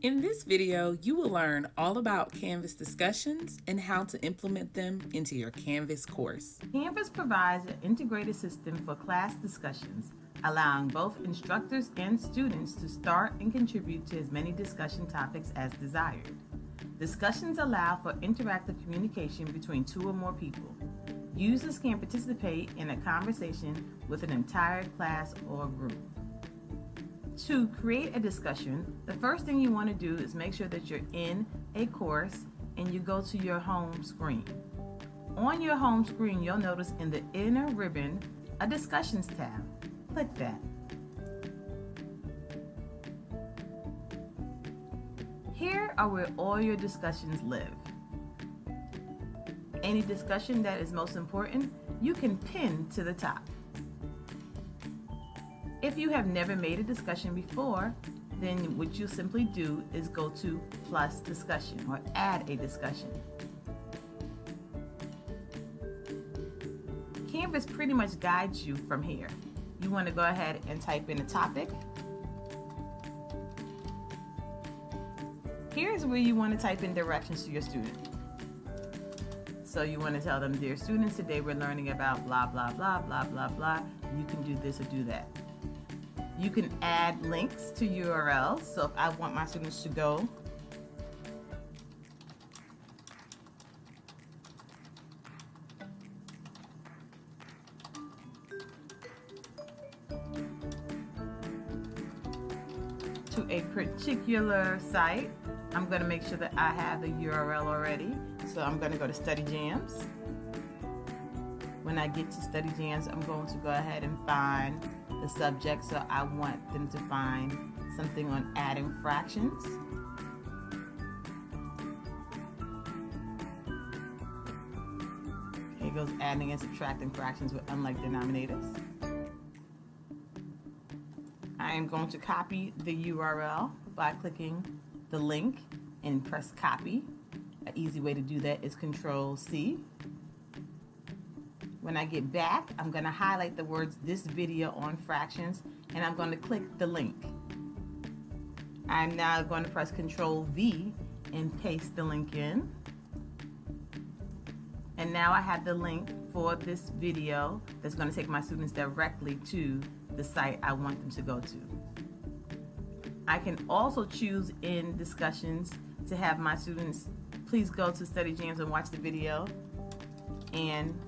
In this video, you will learn all about Canvas discussions and how to implement them into your Canvas course. Canvas provides an integrated system for class discussions, allowing both instructors and students to start and contribute to as many discussion topics as desired. Discussions allow for interactive communication between two or more people. Users can participate in a conversation with an entire class or group. To create a discussion, the first thing you want to do is make sure that you're in a course and you go to your home screen. On your home screen, you'll notice in the inner ribbon a discussions tab. Click that. Here are where all your discussions live. Any discussion that is most important, you can pin to the top. If you have never made a discussion before, then what you simply do is go to plus discussion or add a discussion. Canvas pretty much guides you from here. You want to go ahead and type in a topic. Here's where you want to type in directions to your student. So you want to tell them, dear students, today we're learning about blah, blah, blah, blah, blah, blah. You can do this or do that. You can add links to URLs. So if I want my students to go to a particular site, I'm going to make sure that I have the URL already. So I'm going to go to Study Jams. When I get to Study Jams, I'm going to go ahead and find the subject. So I want them to find something on adding fractions. Here goes adding and subtracting fractions with unlike denominators. I am going to copy the URL by clicking the link and press copy. An easy way to do that is Control-C. When I get back, I'm going to highlight the words "this video on fractions" and I'm going to click the link. I'm now going to press Control-V and paste the link in. And now I have the link for this video that's going to take my students directly to the site I want them to go to. I can also choose in discussions to have my students please go to Study Jams and watch the video and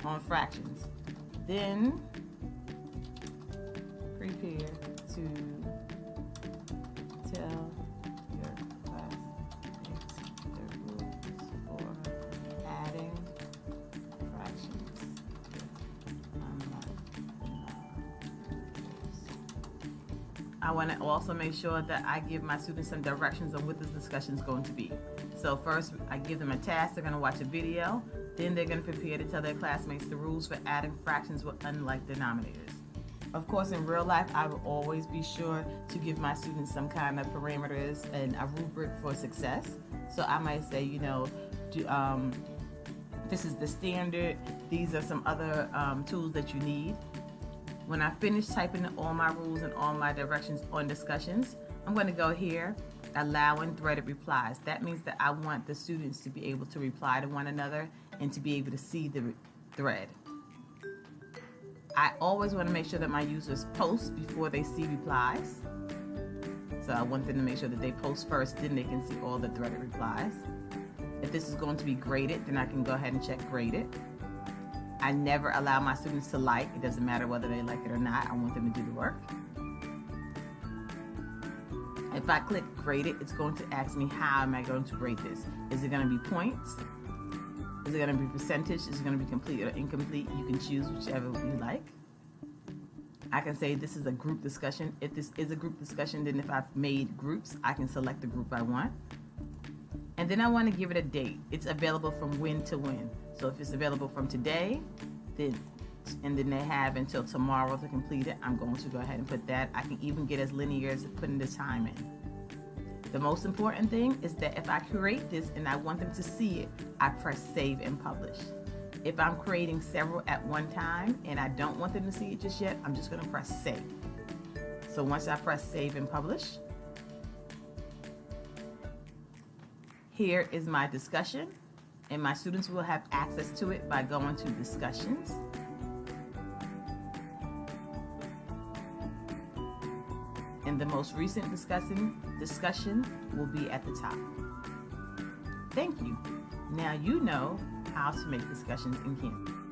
on fractions. Then prepare to tell your classmates the rules for adding fractions with unlike. I want to also make sure that I give my students some directions on what this discussion is going to be. So first, I give them a task. They're going to watch a video. Then they're going to prepare to tell their classmates the rules for adding fractions with unlike denominators. Of course, in real life, I will always be sure to give my students some kind of parameters and a rubric for success. So I might say, you know, this is the standard. These are some other tools that you need. When I finish typing all my rules and all my directions on discussions, I'm going to go here, allow and threaded replies. That means that I want the students to be able to reply to one another and to be able to see the thread. I always want to make sure that my users post before they see replies. So I want them to make sure that they post first, then they can see all the threaded replies. If this is going to be graded, then I can go ahead and check graded. I never allow my students to like. It doesn't matter whether they like it or not. I want them to do the work. If I click graded, it's going to ask me how am I going to grade this. Is it going to be points? Is it going to be percentage? Is it going to be complete or incomplete? You can choose whichever you like. I can say this is a group discussion. If this is a group discussion, then if I've made groups, I can select the group I want. And then I want to give it a date. It's available from when to when. So if it's available from today, then they have until tomorrow to complete it, I'm going to go ahead and put that. I can even get as linear as putting the time in. The most important thing is that if I create this and I want them to see it, I press save and publish. If I'm creating several at one time and I don't want them to see it just yet, I'm just going to press save. So once I press save and publish, Here is my discussion, and my students will have access to it by going to discussions. And the most recent discussion will be at the top. Thank you. Now you know how to make discussions in Canvas.